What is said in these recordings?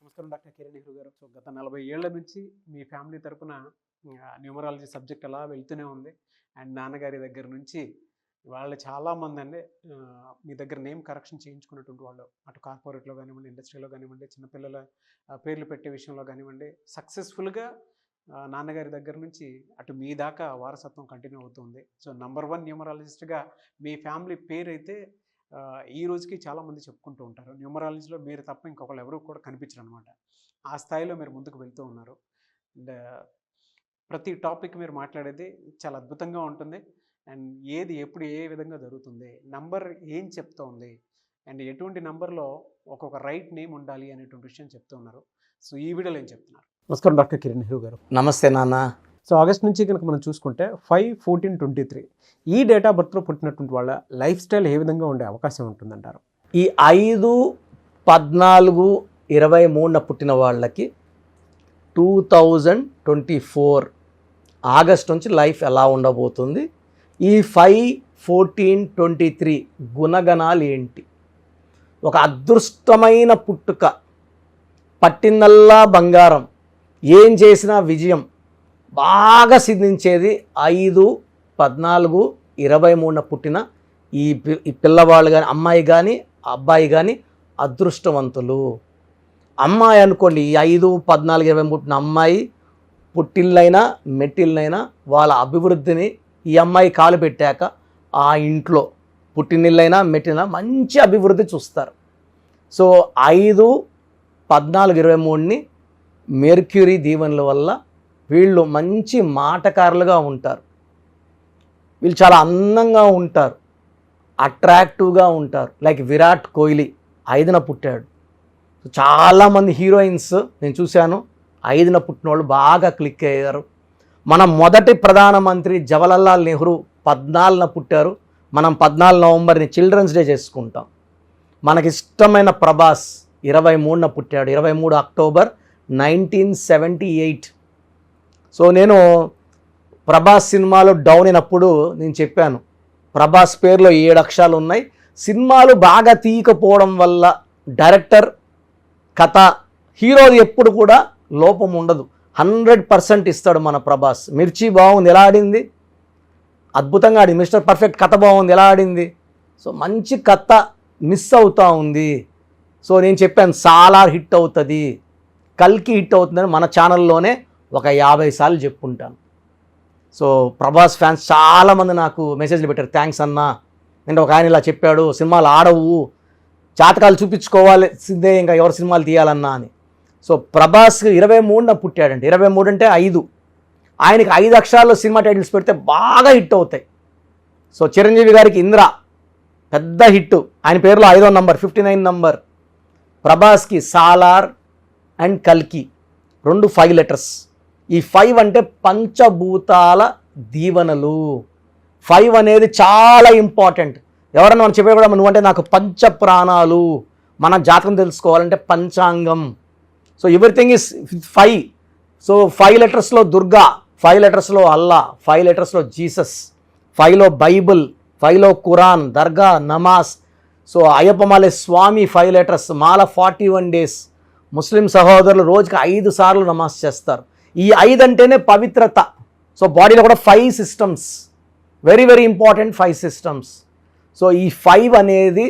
నమస్కారం డాక్టర్ కిరణ్ నెహ్రూ గారు. సో గత 40 ఏళ్ల నుంచి మీ ఫ్యామిలీ తరపున న్యూమరాలజీ సబ్జెక్ట్ అలా వెళ్తూనే ఉంది. అండ్ నాన్నగారి దగ్గర నుంచి వాళ్ళు చాలామంది అండి మీ దగ్గర నేమ్ కరెక్షన్ చేయించుకున్నటువంటి వాళ్ళు, అటు కార్పొరేట్లో కానివ్వండి, ఇండస్ట్రీలో కానివ్వండి, చిన్నపిల్లల పేర్లు పెట్టే విషయంలో కానివ్వండి, సక్సెస్ఫుల్గా నాన్నగారి దగ్గర నుంచి అటు మీ దాకా వారసత్వం కంటిన్యూ అవుతుంది. సో నంబర్ 1 న్యూమరాలజిస్ట్గా మీ ఫ్యామిలీ పేరు అయితే ఈ రోజుకి చాలామంది చెప్పుకుంటూ ఉంటారు. న్యూమరాలజీలో మీరు తప్ప ఇంకొకళ్ళు ఎవరు కూడా కనిపించరు అనమాట. ఆ స్థాయిలో మీరు ముందుకు వెళ్తూ ఉన్నారు. అండ్ ప్రతి టాపిక్ మీరు మాట్లాడేది చాలా అద్భుతంగా ఉంటుంది. అండ్ ఏది ఎప్పుడు ఏ విధంగా జరుగుతుంది, నంబర్ ఏం చెప్తూ ఉంది, అండ్ ఎటువంటి నంబర్లో ఒక్కొక్క రైట్ నేమ్ ఉండాలి అనేటువంటి విషయం చెప్తూ ఉన్నారు. సో ఈ వీడియోలో ఏం చెప్తున్నారు? నమస్కారం డాక్టర్ కిరణ్ నెహ్రూ గారు. నమస్తే నాన్న. సో ఆగస్ట్ నుంచి కనుక మనం చూసుకుంటే 5/14/23 ఈ డేట్ ఆఫ్ బర్త్లో పుట్టినటువంటి వాళ్ళ లైఫ్ స్టైల్ ఏ విధంగా ఉండే అవకాశం ఉంటుందంటారు? ఈ 5/14/23 పుట్టిన వాళ్ళకి 2024 ఆగస్ట్ నుంచి లైఫ్ ఎలా ఉండబోతుంది, ఈ 5/14/23 గుణగణాలు ఏంటి? ఒక అదృష్టమైన పుట్టుక, పట్టిందల్లా బంగారం, ఏం చేసినా విజయం, బాగా సిద్ధించేది 5/14/23 పుట్టిన ఈ పిల్లవాళ్ళు కానీ, అమ్మాయి కానీ అబ్బాయి కానీ అదృష్టవంతులు. అమ్మాయి అనుకోండి, ఈ 5/14/23 పుట్టిన అమ్మాయి పుట్టిల్లైనా మెట్టిల్లైనా వాళ్ళ అభివృద్ధిని ఈ అమ్మాయి కాలు పెట్టాక ఆ ఇంట్లో పుట్టినిల్లైనా మెట్టిన మంచి అభివృద్ధి చూస్తారు. సో 5/14/23ని మెర్క్యూరీ దీవెనల వల్ల వీళ్ళు మంచి మాటకారులుగా ఉంటారు. వీళ్ళు చాలా అందంగా ఉంటారు, అట్రాక్టివ్గా ఉంటారు. లైక్ విరాట్ కోహ్లీ 5న పుట్టాడు. చాలామంది హీరోయిన్స్ నేను చూశాను 5న పుట్టిన వాళ్ళు బాగా క్లిక్ అయ్యారు. మన మొదటి ప్రధానమంత్రి జవహర్లాల్ నెహ్రూ 14న పుట్టారు. మనం 14 నవంబర్ని చిల్డ్రన్స్ డే చేసుకుంటాం. మనకిష్టమైన ప్రభాస్ 23న పుట్టాడు, 23 అక్టోబర్ 1978. సో నేను ప్రభాస్ సినిమాలో డౌన్ అయినప్పుడు నేను చెప్పాను, ప్రభాస్ పేరులో 7 అక్షరాలు ఉన్నాయి. సినిమాలు బాగా తీయకపోవడం వల్ల డైరెక్టర్, కథ, హీరోది ఎప్పుడు కూడా లోపం ఉండదు, 100% ఇస్తాడు మన ప్రభాస్. మిర్చి బాగుంది, ఎలా ఆడింది, అద్భుతంగా ఆడింది. మిస్టర్ పర్ఫెక్ట్ కథ బాగుంది, ఎలా ఆడింది. సో మంచి కథ మిస్ అవుతూ ఉంది. సో నేను చెప్పాను సాలార్ హిట్ అవుతుంది, కల్కి హిట్ అవుతుందని మన ఛానల్లోనే ఒక 50 సార్లు చెప్పుకుంటాను. సో ప్రభాస్ ఫ్యాన్స్ చాలామంది నాకు మెసేజ్లు పెట్టారు, థ్యాంక్స్ అన్నా, నేను ఒక ఆయన ఇలా చెప్పాడు, సినిమాలు ఆడవు, జాతకాలు చూపించుకోవాల్సిందే, ఇంకా ఎవరు సినిమాలు తీయాలన్నా అని. సో ప్రభాస్ 23న పుట్టాడండి. 23 అంటే 5. ఆయనకి 5 అక్షరాల్లో సినిమా టైటిల్స్ పెడితే బాగా హిట్ అవుతాయి. సో చిరంజీవి గారికి ఇంద్ర పెద్ద హిట్, ఆయన పేరులో 5వ నంబర్ 59 నంబర్. ప్రభాస్కి సాలార్ అండ్ కల్కి 2 5 లెటర్స్. ఈ 5 అంటే పంచభూతాల దీవెనలు. 5 అనేది చాలా ఇంపార్టెంట్. ఎవరన్నా మనం చెప్పే కూడా నువ్వంటే నాకు పంచ ప్రాణాలు, మన జాతకం తెలుసుకోవాలంటే పంచాంగం. So everything is 5. సో 5 లెటర్స్లో దుర్గా, 5 లెటర్స్లో అల్లా, 5 లెటర్స్లో జీసస్, 5లో బైబుల్, 5లో ఖురాన్, దర్గా, నమాజ్. సో అయ్యప్పమాలే స్వామి 5 లెటర్స్, మాల 41 డేస్. ముస్లిం సహోదరులు రోజుకి 5 సార్లు నమాజ్ చేస్తారు. ఈ 5 అంటేనే పవిత్రత. సో బాడీలో కూడా 5 systems, very very important 5 systems. So ఈ 5 అనేది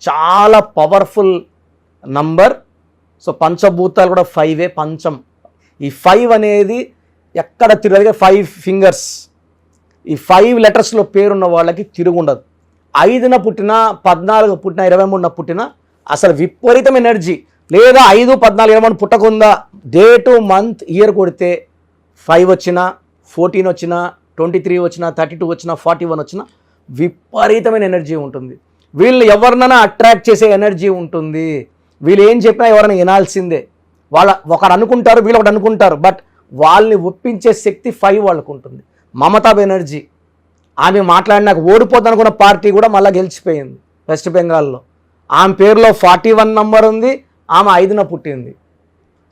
చాలా పవర్ఫుల్ నంబర్. సో పంచభూతాలు కూడా 5 పంచం. ఈ 5 అనేది ఎక్కడ తిరగదు, 5 ఫింగర్స్. ఈ 5 లెటర్స్లో పేరున్న వాళ్ళకి తిరుగుండదు. 5న పుట్టిన, 14 పుట్టిన, 23న పుట్టిన అసలు విపరీతం ఎనర్జీ. లేదా 5, 14, 23 పుట్టకుండా డేటు, మంత్, ఇయర్ కొడితే 5 వచ్చినా, 14 వచ్చినా, 23 వచ్చినా, 32 వచ్చినా, 41 వచ్చినా విపరీతమైన ఎనర్జీ ఉంటుంది. వీళ్ళు ఎవరినైనా అట్రాక్ట్ చేసే ఎనర్జీ ఉంటుంది. వీళ్ళు ఏం చెప్పినా ఎవరైనా వినాల్సిందే. ఒకరు అనుకుంటారు, వీళ్ళు ఒకటి అనుకుంటారు, బట్ వాళ్ళని ఒప్పించే శక్తి 5 వాళ్ళకు ఉంటుంది. మమతా బెనర్జీ, ఆమె మాట్లాడినాక ఓడిపోద్ది అనుకున్న పార్టీ కూడా మళ్ళీ గెలిచిపోయింది వెస్ట్ బెంగాల్లో. ఆమె పేరులో 41 నంబర్ ఉంది, ఆమె 5న పుట్టింది.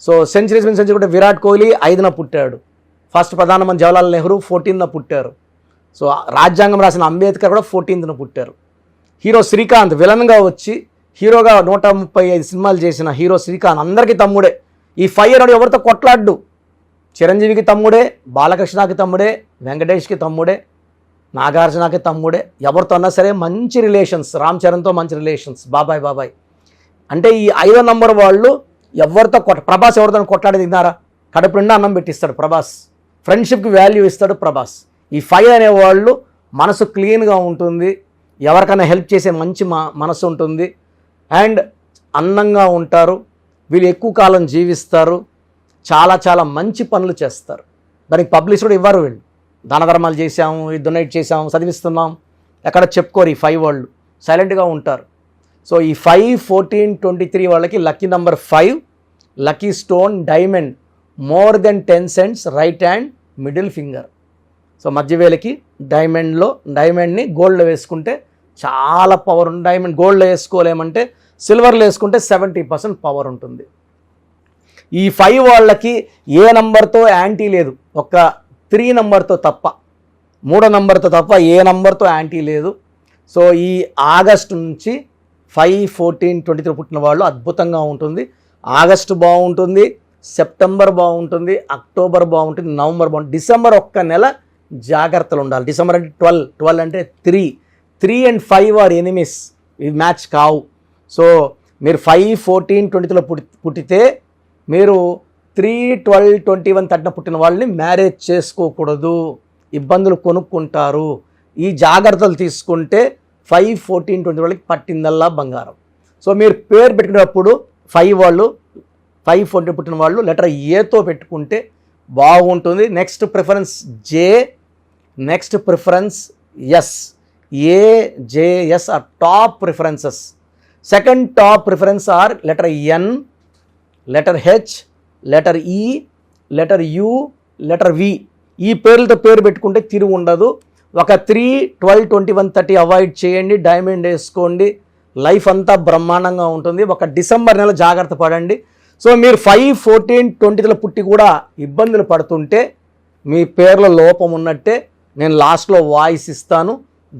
సో సెంచరీస్ కూడా విరాట్ కోహ్లీ 5న పుట్టాడు. ఫస్ట్ ప్రధానమంత్రి జవహర్లాల్ నెహ్రూ 14న పుట్టారు. సో రాజ్యాంగం రాసిన అంబేద్కర్ కూడా 14న పుట్టారు. హీరో శ్రీకాంత్ విలన్గా వచ్చి హీరోగా 135 సినిమాలు చేసిన హీరో శ్రీకాంత్ అందరికీ తమ్ముడే. ఈ 5 అనేవాడు ఎవరితో కొట్లాడ్డు. చిరంజీవికి తమ్ముడే, బాలకృష్ణకి తమ్ముడే, వెంకటేష్కి తమ్ముడే, నాగార్జునకి తమ్ముడే. ఎవరితో అన్నా సరే మంచి రిలేషన్స్. రామ్ చరణ్తో మంచి రిలేషన్స్, బాబాయ్. అంటే ఈ 5వ నంబర్ వాళ్ళు ఎవరితో ప్రభాస్ ఎవరితో కొట్లాడి తిన్నారా? కడుపు నిండా అన్నం పెట్టిస్తాడు ప్రభాస్. ఫ్రెండ్షిప్కి వాల్యూ ఇస్తాడు ప్రభాస్. ఈ 5 అనేవాళ్ళు మనసు క్లీన్గా ఉంటుంది, ఎవరికైనా హెల్ప్ చేసే మంచి మనసు ఉంటుంది, అండ్ అందంగా ఉంటారు. వీళ్ళు ఎక్కువ కాలం జీవిస్తారు, చాలా మంచి పనులు చేస్తారు. దానికి పబ్లిష్ కూడా ఇవ్వరు. వీళ్ళు దాన ధర్మాలు చేసాము, డొనేట్ చేసాము, చదివిస్తున్నాం, ఎక్కడ చెప్పుకోరు. ఈ 5 వాళ్ళు సైలెంట్గా ఉంటారు. సో ఈ 5, 14, 23 వాళ్ళకి lucky number 5, lucky stone diamond, more than 10 cents, right hand, middle finger. So మధ్యవేలకి డైమండ్ని గోల్డ్లో వేసుకుంటే చాలా పవర్ ఉంది. డైమండ్ గోల్డ్లో వేసుకోలేమంటే సిల్వర్లో వేసుకుంటే 70% పవర్ ఉంటుంది. ఈ 5 వాళ్ళకి ఏ నంబర్తో యాంటీ లేదు, ఒక 3 నంబర్తో తప్ప, 3వ నంబర్తో తప్ప ఏ నంబర్తో యాంటీ లేదు. సో ఈ ఆగస్టు నుంచి 5, 14, 23 పుట్టిన వాళ్ళు అద్భుతంగా ఉంటుంది. ఆగస్టు బాగుంటుంది, సెప్టెంబర్ బాగుంటుంది, అక్టోబర్ బాగుంటుంది, నవంబర్ బాగుంటుంది. డిసెంబర్ ఒక్క నెల జాగ్రత్తలు ఉండాలి. డిసెంబర్ అంటే 12 అంటే 3 and 5 ఆర్ ఎనిమీస్. ఇది మ్యాచ్ కావు. సో మీరు 5, 14, 23లో పుట్టితే మీరు 3, 12, 21, 30 పుట్టిన వాళ్ళని మ్యారేజ్ చేసుకోకూడదు, ఇబ్బందులు కొనుక్కుంటారు. ఈ జాగ్రత్తలు తీసుకుంటే 5, 14, 20 వాళ్ళకి పట్టిందల్లా బంగారం. సో మీరు పేరు పెట్టుకునేటప్పుడు 5 వాళ్ళు 5, 14 పుట్టిన వాళ్ళు లెటర్ ఏతో పెట్టుకుంటే బాగుంటుంది. Next preference J, next preference S. AJS are top preferences. Second top preference are letter N, letter H, letter E, letter U, letter V. ఈ పేర్లతో పేరు పెట్టుకుంటే తిరుగు ఉండదు. ఒక 3, 12, 21, 30 అవాయిడ్ చేయండి, డైమండ్ వేసుకోండి, లైఫ్ అంతా బ్రహ్మాండంగా ఉంటుంది. ఒక డిసెంబర్ నెల జాగ్రత్త పడండి. సో మీరు 5, 14, 20లో పుట్టి కూడా ఇబ్బందులు పడుతుంటే మీ పేర్లో లోపం ఉన్నట్టే. నేను లాస్ట్లో వాయిస్ ఇస్తాను,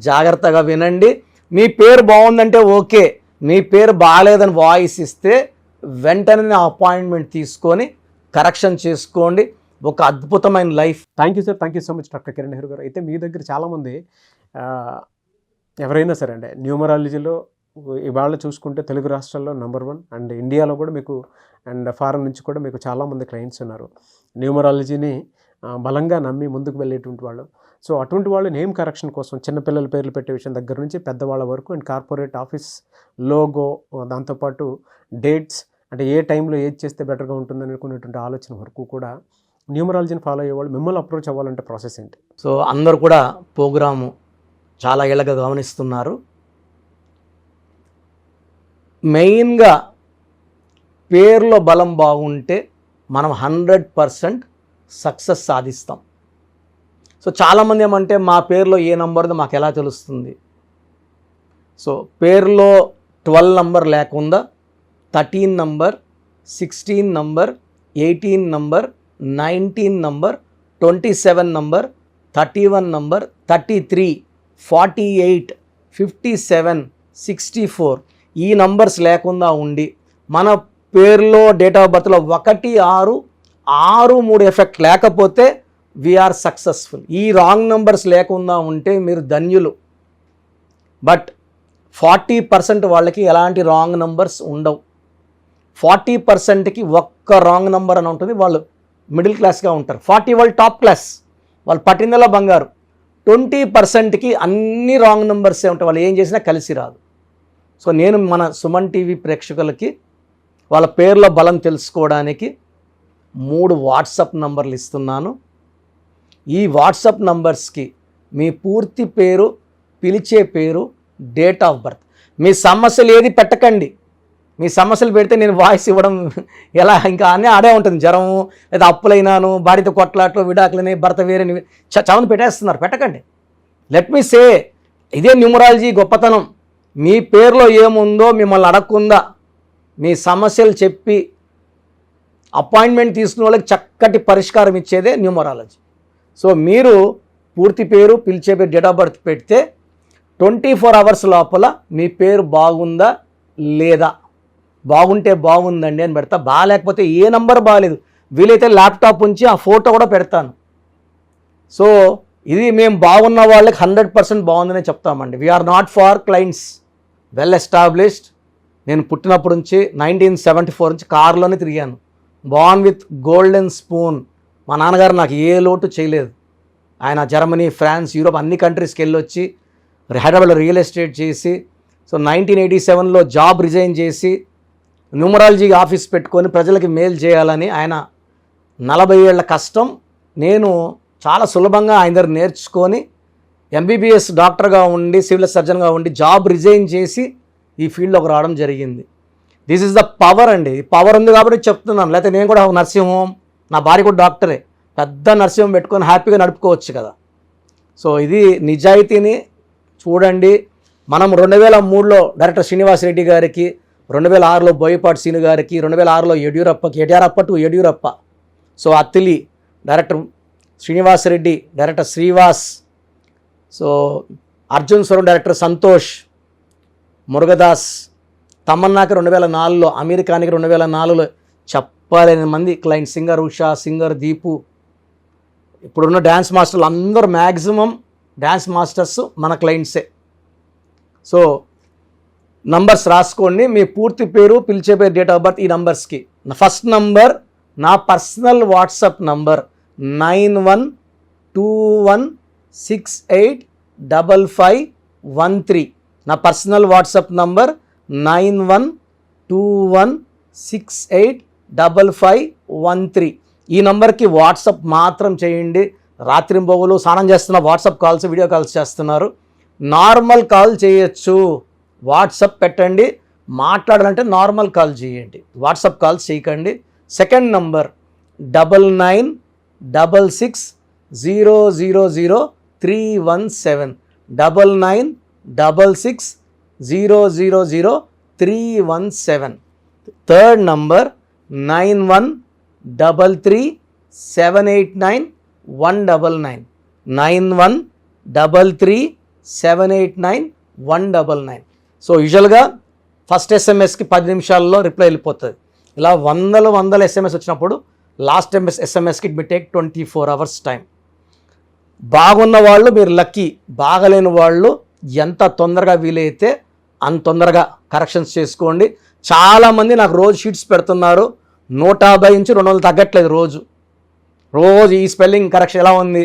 జాగ్రత్తగా వినండి. మీ పేరు బాగుందంటే ఓకే, మీ పేరు బాగాలేదని వాయిస్ ఇస్తే వెంటనే అపాయింట్మెంట్ తీసుకొని కరెక్షన్ చేసుకోండి. ఒక అద్భుతమైన life. Thank you sir, thank you so much doctor Kiran Nehru గారు. అయితే మీ దగ్గర చాలామంది ఎవరైనా సరే అంటే న్యూమరాలజీలో ఇవాళ చూసుకుంటే తెలుగు రాష్ట్రాల్లో నెంబర్ 1 అండ్ ఇండియాలో కూడా మీకు అండ్ ఫారెన్ నుంచి కూడా మీకు చాలామంది క్లయింట్స్ ఉన్నారు న్యూమరాలజీని బలంగా నమ్మి ముందుకు వెళ్ళేటువంటి వాళ్ళు. సో అటువంటి వాళ్ళు నేమ్ కరెక్షన్ కోసం చిన్నపిల్లల పేర్లు పెట్టే విషయం దగ్గర నుంచి పెద్దవాళ్ళ వరకు అండ్ కార్పొరేట్ ఆఫీస్ లోగో, దాంతోపాటు డేట్స్ అంటే ఏ టైంలో ఏది చేస్తే బెటర్గా ఉంటుందని అనుకునేటువంటి ఆలోచన వరకు కూడా న్యూమరాలజీని ఫాలో అయ్యేవాళ్ళు మిమ్మల్ని అప్రోచ్ అవ్వాలంటే ప్రాసెస్ ఏంటి? సో అందరూ కూడా ప్రోగ్రాము చాలా ఏళ్ళగా గమనిస్తున్నారు. మెయిన్గా పేర్లో బలం బాగుంటే మనం 100% సక్సెస్ సాధిస్తాం. సో చాలామంది ఏమంటే మా పేరులో ఏ నంబర్దో మాకు ఎలా తెలుస్తుంది? సో పేరులో 12 నంబర్ లేకుండా 13 number, 16 number, 18 number, 19 number, 27 number, 31 number, 33, 48, 57, 64 ఈ నంబర్స్ లేకుండా ఉండి మన పేరులో డేట్ ఆఫ్ బర్త్లో 1, 6, 6, 3 ఎఫెక్ట్ లేకపోతే వీఆర్ సక్సెస్ఫుల్. ఈ రాంగ్ నంబర్స్ లేకుండా ఉంటే మీరు ధన్యులు. బట్ 40% వాళ్ళకి ఎలాంటి రాంగ్ నంబర్స్ ఉండవు. 40%కి ఒక్క రాంగ్ నంబర్ అని ఉంటుంది, వాళ్ళు మిడిల్ క్లాస్గా ఉంటారు. 40 వాళ్ళు టాప్ క్లాస్, వాళ్ళు పట్టిందలా బంగారు. 20%కి అన్ని రాంగ్ నంబర్సే ఉంటాయి, వాళ్ళు ఏం చేసినా కలిసి రాదు. సో నేను మన సుమన్ టీవీ ప్రేక్షకులకి వాళ్ళ పేర్ల బలం తెలుసుకోవడానికి 3 వాట్సాప్ నంబర్లు ఇస్తున్నాను. ఈ వాట్సాప్ నంబర్స్కి మీ పూర్తి పేరు, పిలిచే పేరు, డేట్ ఆఫ్ బర్త్, మీ సమస్యలు ఏది పెట్టకండి. మీ సమస్యలు పెడితే నేను వాయిస్ ఇవ్వడం ఎలా ఇంకా అన్నీ ఆడే ఉంటుంది. జ్వరము లేదా అప్పులైనాను, భార్యతో కొట్లాట్లు, విడాకులని, భర్త వేరే చాలామంది పెట్టేస్తున్నారు. పెట్టకండి. లెట్ మీ సే, ఇదే న్యూమరాలజీ గొప్పతనం. మీ పేరులో ఏముందో మిమ్మల్ని అడగకుండా మీ సమస్యలు చెప్పి అపాయింట్మెంట్ తీసుకునే వాళ్ళకి చక్కటి పరిష్కారం ఇచ్చేదే న్యూమరాలజీ. సో మీరు పూర్తి పేరు, పిలిచే పేరు, డేట్ ఆఫ్ బర్త్ పెడితే 24 hours లోపల మీ పేరు బాగుందా లేదా బాగుంటే బాగుందండి అని పెడతా, బాగాలేకపోతే ఏ నంబర్ బాగాలేదు వీలైతే ల్యాప్టాప్ ఉంచి ఆ ఫోటో కూడా పెడతాను. సో ఇది మేము బాగున్న వాళ్ళకి 100% బాగుందనే చెప్తామండి. We're not for clients, well established. నేను పుట్టినప్పటి నుంచి 1974 నుంచి కార్లోనే తిరిగాను. Born with golden spoon. మా నాన్నగారు నాకు ఏ లోటు చేయలేదు. ఆయన జర్మనీ, ఫ్రాన్స్, యూరోప్ అన్ని కంట్రీస్కి వెళ్ళొచ్చి హైదరాబాద్లో రియల్ ఎస్టేట్ చేసి, సో 1987లో జాబ్ రిజైన్ చేసి న్యూమరాలజీ ఆఫీస్ పెట్టుకొని ప్రజలకి మేలు చేయాలని ఆయన 40 ఏళ్ల కష్టం నేను చాలా సులభంగా ఆయన దగ్గర నేర్చుకొని ఎంబీబీఎస్ డాక్టర్గా ఉండి సివిల్ సర్జన్గా ఉండి జాబ్ రిజైన్ చేసి ఈ ఫీల్డ్లోకి రావడం జరిగింది. దిస్ ఈజ్ ద పవర్ అండి. పవర్ ఉంది కాబట్టి చెప్తున్నాను. లేకపోతే నేను కూడా నర్సింగ్ హోమ్, నా భార్య కూడా డాక్టరే, పెద్ద నర్సింగ్ హోమ్ పెట్టుకొని హ్యాపీగా నడుపుకోవచ్చు కదా. సో ఇది నిజాయితీని చూడండి. మనం 2003లో డైరెక్టర్ శ్రీనివాస్ రెడ్డి గారికి, 2006లో బోయపాటి సీను గారికి, 2006లో Yediyurappa to Yediyurappa, so Attili director Srinivas Reddy, director Srivas, so Arjun స్వరం డైరెక్టర్ సంతోష్, మురుగదాస్, తమన్నాకి 2004లో, అమెరికానికి 2004లో చెప్పలేని మంది client, singer Usha, singer Deepu, ఇప్పుడున్న డ్యాన్స్ మాస్టర్లు అందరూ మ్యాక్సిమం డ్యాన్స్ మాస్టర్స్ మన క్లయింట్సే. సో నంబర్స్ రాసుకోండి, మీ పూర్తి పేరు, పిలిచే పేరు, డేట్ ఆఫ్ బర్త్ ఈ నంబర్స్కి. ఫస్ట్ నంబర్ నా పర్సనల్ వాట్సాప్ నంబర్ 9121685513. నా పర్సనల్ వాట్సాప్ నంబర్ 9121685513. ఈ నంబర్కి వాట్సాప్ మాత్రం చేయండి. రాత్రింబొగులు స్నానం చేస్తున్న వాట్సాప్ కాల్స్, వీడియో కాల్స్ చేస్తున్నారు. నార్మల్ కాల్ చేయొచ్చు, వాట్సాప్ పెట్టండి. మాట్లాడాలంటే నార్మల్ కాల్ చేయండి, వాట్సాప్ కాల్స్ చేయకండి. Second number 9966000317, 9966000317. Third number 9133789199, 9133789199. So యూజువల్గా ఫస్ట్ ఎస్ఎంఎస్కి 10 నిమిషాల్లో రిప్లై వెళ్ళిపోతుంది. ఇలా వందల ఎస్ఎంఎస్ వచ్చినప్పుడు లాస్ట్ ఎస్ఎంఎస్కి it may take 24 hours time. బాగున్న వాళ్ళు మీరు లక్కీ, బాగలేని వాళ్ళు ఎంత తొందరగా వీలైతే అంత తొందరగా కరెక్షన్స్ చేసుకోండి. చాలామంది నాకు రోజు షీట్స్ పెడుతున్నారు, 150 నుంచి 200 తగ్గట్లేదు రోజు. ఈ స్పెల్లింగ్ కరెక్షన్ ఎలా ఉంది,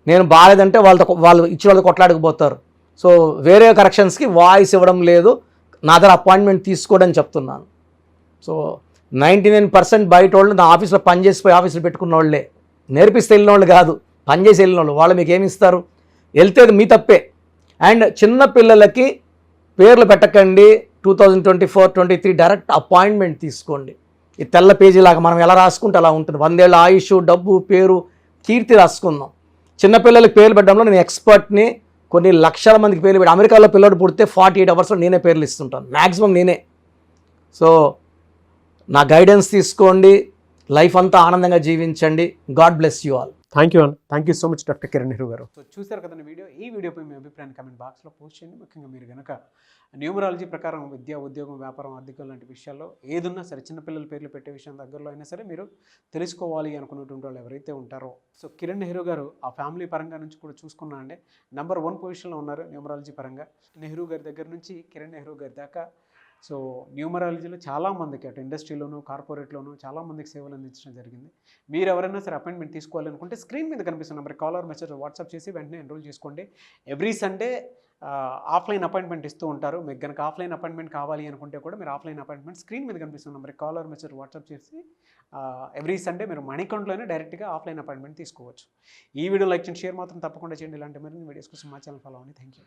నేను బాగాలేదంటే వాళ్ళు ఇచ్చిన వాళ్ళతో కొట్లాడకపోతారు. సో వేరే కరెక్షన్స్కి వాయిస్ ఇవ్వడం లేదు, నా దగ్గర అపాయింట్మెంట్ తీసుకోవడం చెప్తున్నాను. సో 99% బయట వాళ్ళు నా ఆఫీస్లో పనిచేసిపోయి ఆఫీసులో పెట్టుకున్న వాళ్ళే, నేర్పిస్తే వెళ్ళిన వాళ్ళు కాదు, పనిచేసి వెళ్ళిన వాళ్ళు. వాళ్ళు మీకు ఏమి ఇస్తారు, వెళ్తే మీ తప్పే. అండ్ చిన్న పిల్లలకి పేర్లు పెట్టకండి. 2024-23 డైరెక్ట్ అపాయింట్మెంట్ తీసుకోండి. ఈ తెల్ల పేజీలాగా మనం ఎలా రాసుకుంటే అలా ఉంటుంది. 100 ఏళ్ళ ఆయుష్, డబ్బు, పేరు, కీర్తి రాసుకుందాం. చిన్నపిల్లలకి పేర్లు పెట్టడంలో నేను ఎక్స్పర్ట్ని. కొన్ని లక్షల మందికి పేర్లు పెట్టి, అమెరికాలో పిల్లడు పుడితే 48 hours నేనే పేర్లు ఇస్తుంటాను, మ్యాక్సిమం నేనే. సో నా గైడెన్స్ తీసుకోండి, లైఫ్ అంతా ఆనందంగా జీవించండి. God bless you all. Thank you అన్న, thank you so much doctor Kiran Nehru గారు. సో చూసారు కదండి వీడియో. ఈ వీడియోపై మీ అభిప్రాయాన్ని కమెంట్ బాక్స్లో పోస్ట్ చేయండి. ముఖ్యంగా మీరు కనుక న్యూమరాలజీ ప్రకారం విద్య, ఉద్యోగం, వ్యాపారం, ఆర్థికం లాంటి విషయాల్లో ఏదున్నా సరే, చిన్నపిల్లల పేర్లు పెట్టే విషయం దగ్గరలో అయినా సరే మీరు తెలుసుకోవాలి అనుకున్నటువంటి వాళ్ళు ఎవరైతే ఉంటారో, సో కిరణ్ నెహ్రూ గారు ఆ ఫ్యామిలీ పరంగా నుంచి కూడా చూసుకున్నా అండి నెంబర్ 1 పొజిషన్లో ఉన్నారు న్యూమరాలజీ పరంగా. నెహ్రూ గారి దగ్గర నుంచి కిరణ్ నెహ్రూ గారి దాకా సో న్యూమరాలజీలో చాలామందికి అటు ఇండస్ట్రీలోను, కార్పొరేట్లోను చాలామందికి సేవలు అందించడం జరిగింది. మీరు ఎవరైనా సరే అపాయింట్మెంట్ తీసుకోవాలనుకుంటే స్క్రీన్ మీద కనిపిస్తున్న number call or message WhatsApp చేసి వెంటనే ఎన్రోల్ చేసుకోండి. ఎవ్రీ సండే ఆఫ్లైన్ అపాయింట్మెంట్ ఇస్తూ ఉంటారు. మీకు కనుక ఆఫ్లైన్ అపాయింట్మెంట్ కావాలి అనుకుంటే కూడా మీరు ఆఫ్లైన్ అపాయింట్మెంట్ స్క్రీన్ మీద కనిపిస్తున్న number call or message WhatsApp చేసి ఎవ్రీ సండే మీరు మణికంట్లోనే డైరెక్ట్గా ఆఫ్లైన్ అపాయింట్మెంట్ తీసుకోవచ్చు. ఈ వీడియో లైక్ చేయండి, షేర్ మాత్రం తప్పకుండా చేయండి. ఇలాంటి మరిన్ని వీడియోస్ కోసం మా ఛానల్ ఫాలో అవ్వండి. Thank you.